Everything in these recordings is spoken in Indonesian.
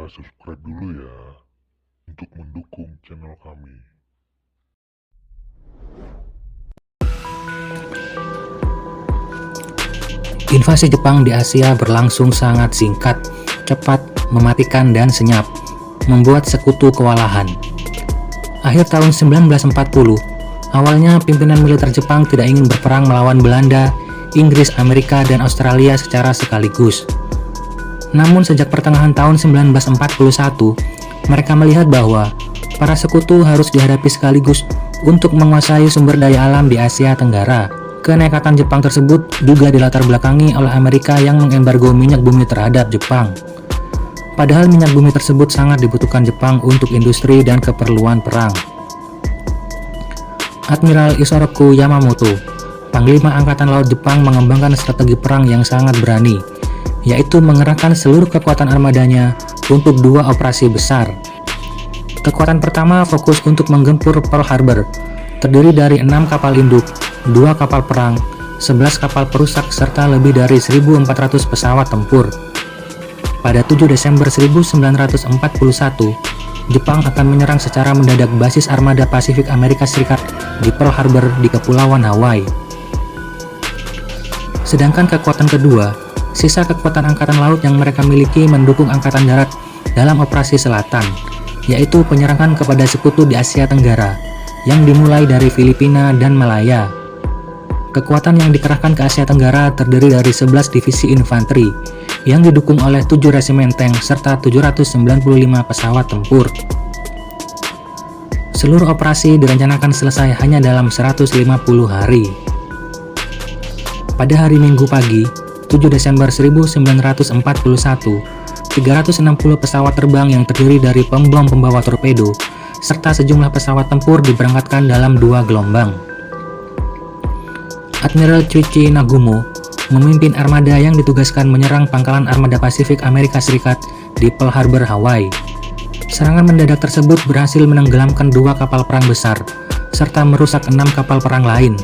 lupa subscribe dulu ya, untuk mendukung channel kami. Invasi Jepang di Asia berlangsung sangat singkat, cepat, mematikan, dan senyap, membuat sekutu kewalahan. Akhir tahun 1940, awalnya pimpinan militer Jepang tidak ingin berperang melawan Belanda, Inggris, Amerika, dan Australia secara sekaligus. Namun sejak pertengahan tahun 1941, mereka melihat bahwa para sekutu harus dihadapi sekaligus untuk menguasai sumber daya alam di Asia Tenggara. Kenekatan Jepang tersebut juga dilatar belakangi oleh Amerika yang mengembargo minyak bumi terhadap Jepang. Padahal minyak bumi tersebut sangat dibutuhkan Jepang untuk industri dan keperluan perang. Admiral Isoroku Yamamoto, Panglima Angkatan Laut Jepang, mengembangkan strategi perang yang sangat berani, yaitu mengerahkan seluruh kekuatan armadanya untuk dua operasi besar. Kekuatan pertama fokus untuk menggempur Pearl Harbor, terdiri dari 6 kapal induk, 2 kapal perang, 11 kapal perusak, serta lebih dari 1.400 pesawat tempur. Pada 7 Desember 1941, Jepang akan menyerang secara mendadak basis armada Pasifik Amerika Serikat di Pearl Harbor di Kepulauan Hawaii. Sedangkan kekuatan kedua, sisa kekuatan angkatan laut yang mereka miliki, mendukung angkatan darat dalam operasi selatan, yaitu penyerangan kepada sekutu di Asia Tenggara yang dimulai dari Filipina dan Malaya. Kekuatan yang dikerahkan ke Asia Tenggara terdiri dari 11 divisi infanteri yang didukung oleh 7 resimen tank serta 795 pesawat tempur. Seluruh operasi direncanakan selesai hanya dalam 150 hari. Pada hari Minggu pagi, 7 Desember 1941, 360 pesawat terbang yang terdiri dari pembom pembawa torpedo serta sejumlah pesawat tempur diberangkatkan dalam 2 gelombang. Admiral Chuichi Nagumo memimpin armada yang ditugaskan menyerang pangkalan armada Pasifik Amerika Serikat di Pearl Harbor, Hawaii. Serangan mendadak tersebut berhasil menenggelamkan 2 kapal perang besar serta merusak 6 kapal perang lain.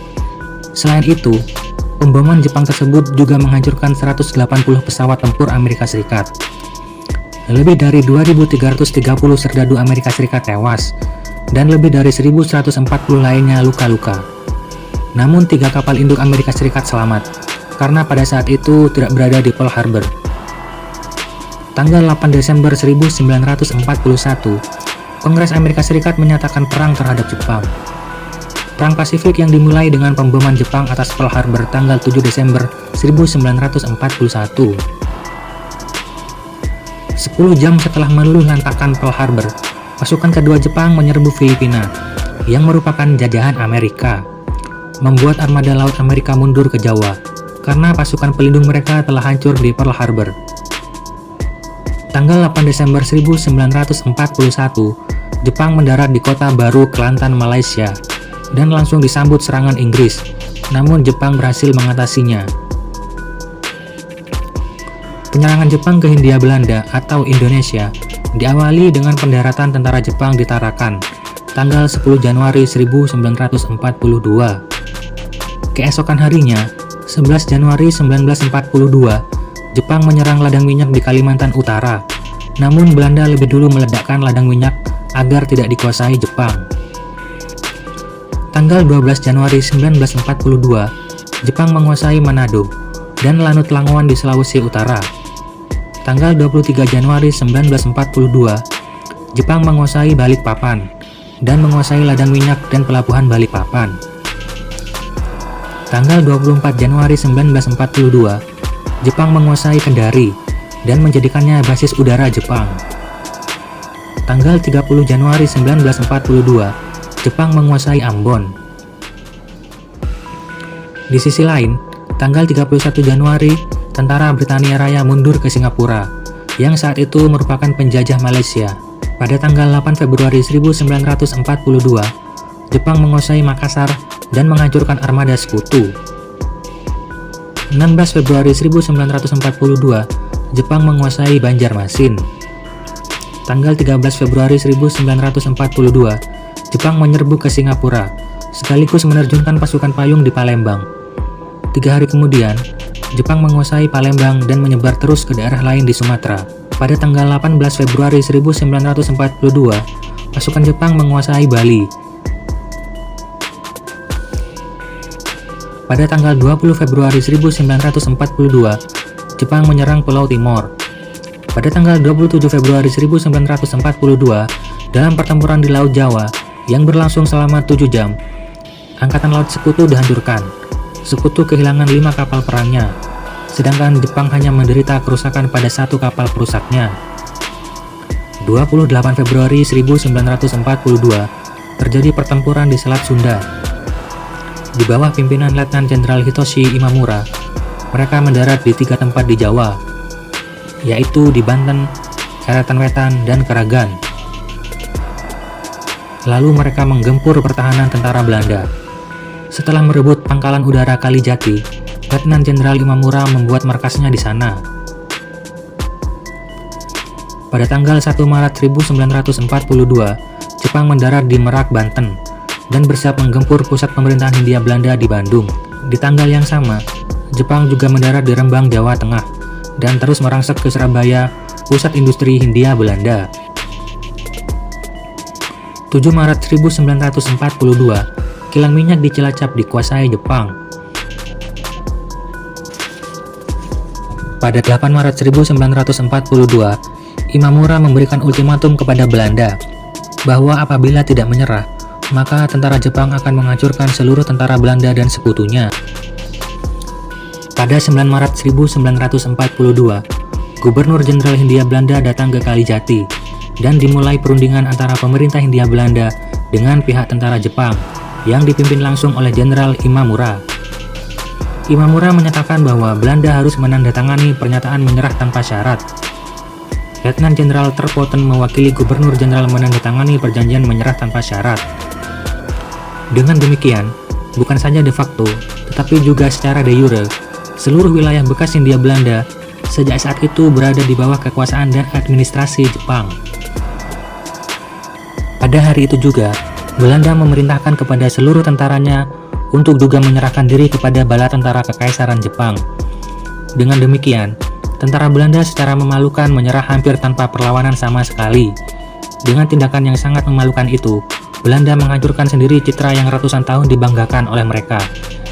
Selain itu, pemboman Jepang tersebut juga menghancurkan 180 pesawat tempur Amerika Serikat. Lebih dari 2.330 serdadu Amerika Serikat tewas, dan lebih dari 1.140 lainnya luka-luka. Namun 3 kapal induk Amerika Serikat selamat, karena pada saat itu tidak berada di Pearl Harbor. Tanggal 8 Desember 1941, Kongres Amerika Serikat menyatakan perang terhadap Jepang. Perang Pasifik yang dimulai dengan pemboman Jepang atas Pearl Harbor tanggal 7 Desember 1941. 10 jam setelah meluluh lantakkan Pearl Harbor, pasukan kedua Jepang menyerbu Filipina, yang merupakan jajahan Amerika, membuat armada laut Amerika mundur ke Jawa, karena pasukan pelindung mereka telah hancur di Pearl Harbor. Tanggal 8 Desember 1941, Jepang mendarat di kota baru Kelantan, Malaysia, dan langsung disambut serangan Inggris, namun Jepang berhasil mengatasinya. Penyerangan Jepang ke Hindia Belanda atau Indonesia diawali dengan pendaratan tentara Jepang di Tarakan, tanggal 10 Januari 1942. Keesokan harinya, 11 Januari 1942, Jepang menyerang ladang minyak di Kalimantan Utara, namun Belanda lebih dulu meledakkan ladang minyak agar tidak dikuasai Jepang. Tanggal 12 Januari 1942, Jepang menguasai Manado dan Lanut Langowan di Sulawesi Utara. Tanggal 23 Januari 1942, Jepang menguasai Balikpapan dan menguasai ladang minyak dan pelabuhan Balikpapan. Tanggal 24 Januari 1942, Jepang menguasai Kendari dan menjadikannya basis udara Jepang. Tanggal 30 Januari 1942, Jepang menguasai Ambon. Di sisi lain, tanggal 31 Januari, tentara Britania Raya mundur ke Singapura, yang saat itu merupakan penjajah Malaysia. Pada tanggal 8 Februari 1942, Jepang menguasai Makassar dan menghancurkan armada sekutu. 16 Februari 1942, Jepang menguasai Banjarmasin. Tanggal 13 Februari 1942, Jepang menyerbu ke Singapura, sekaligus menerjunkan pasukan payung di Palembang. 3 hari kemudian, Jepang menguasai Palembang dan menyebar terus ke daerah lain di Sumatera. Pada tanggal 18 Februari 1942, pasukan Jepang menguasai Bali. Pada tanggal 20 Februari 1942, Jepang menyerang Pulau Timor. Pada tanggal 27 Februari 1942, dalam pertempuran di Laut Jawa yang berlangsung selama 7 jam, Angkatan Laut Sekutu dihancurkan. Sekutu kehilangan 5 kapal perangnya, sedangkan Jepang hanya menderita kerusakan pada 1 kapal perusaknya. 28 Februari 1942, terjadi pertempuran di Selat Sunda. Di bawah pimpinan Letnan Jenderal Hitoshi Imamura, mereka mendarat di 3 tempat di Jawa, yaitu di Banten, Karatan Wetan, dan Karagan. Lalu mereka menggempur pertahanan tentara Belanda. Setelah merebut pangkalan udara Kalijati, Letnan Jenderal Imamura membuat markasnya di sana. Pada tanggal 1 Maret 1942, Jepang mendarat di Merak, Banten, dan bersiap menggempur pusat pemerintahan Hindia Belanda di Bandung. Di tanggal yang sama, Jepang juga mendarat di Rembang, Jawa Tengah, dan terus merangsek ke Surabaya, pusat industri Hindia Belanda. 7 Maret 1942, kilang minyak di Cilacap dikuasai Jepang. Pada 8 Maret 1942, Imamura memberikan ultimatum kepada Belanda bahwa apabila tidak menyerah, maka tentara Jepang akan menghancurkan seluruh tentara Belanda dan sekutunya. Pada 9 Maret 1942, Gubernur Jenderal Hindia Belanda datang ke Kalijati, dan dimulai perundingan antara pemerintah Hindia Belanda dengan pihak tentara Jepang yang dipimpin langsung oleh Jenderal Imamura. Imamura menyatakan bahwa Belanda harus menandatangani pernyataan menyerah tanpa syarat. Letnan Jenderal Terpoten mewakili Gubernur Jenderal menandatangani perjanjian menyerah tanpa syarat. Dengan demikian, bukan saja de facto, tetapi juga secara de jure, seluruh wilayah bekas Hindia Belanda sejak saat itu berada di bawah kekuasaan dan administrasi Jepang. Pada hari itu juga, Belanda memerintahkan kepada seluruh tentaranya untuk juga menyerahkan diri kepada bala tentara Kekaisaran Jepang. Dengan demikian, tentara Belanda secara memalukan menyerah hampir tanpa perlawanan sama sekali. Dengan tindakan yang sangat memalukan itu, Belanda menghancurkan sendiri citra yang ratusan tahun dibanggakan oleh mereka,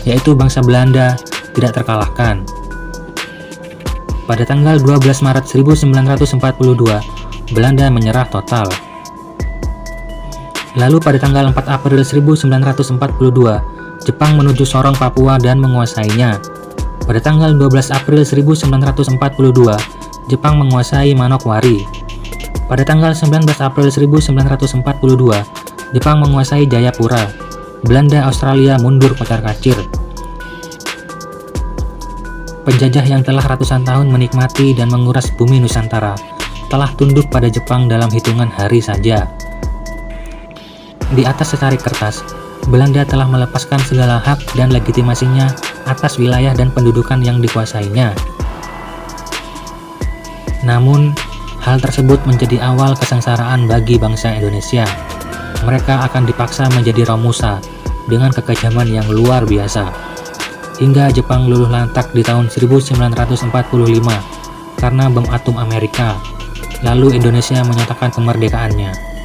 yaitu bangsa Belanda tidak terkalahkan. Pada tanggal 12 Maret 1942, Belanda menyerah total. Lalu pada tanggal 4 April 1942, Jepang menuju Sorong, Papua dan menguasainya. Pada tanggal 12 April 1942, Jepang menguasai Manokwari. Pada tanggal 19 April 1942, Jepang menguasai Jayapura. Belanda Australia mundur kocar-kacir. Penjajah yang telah ratusan tahun menikmati dan menguras bumi Nusantara telah tunduk pada Jepang dalam hitungan hari saja. Di atas secarik kertas, Belanda telah melepaskan segala hak dan legitimasinya atas wilayah dan pendudukan yang dikuasainya. Namun, hal tersebut menjadi awal kesengsaraan bagi bangsa Indonesia. Mereka akan dipaksa menjadi Romusa dengan kekejaman yang luar biasa. Hingga Jepang luluh lantak di tahun 1945 karena bom atom Amerika. Lalu Indonesia menyatakan kemerdekaannya.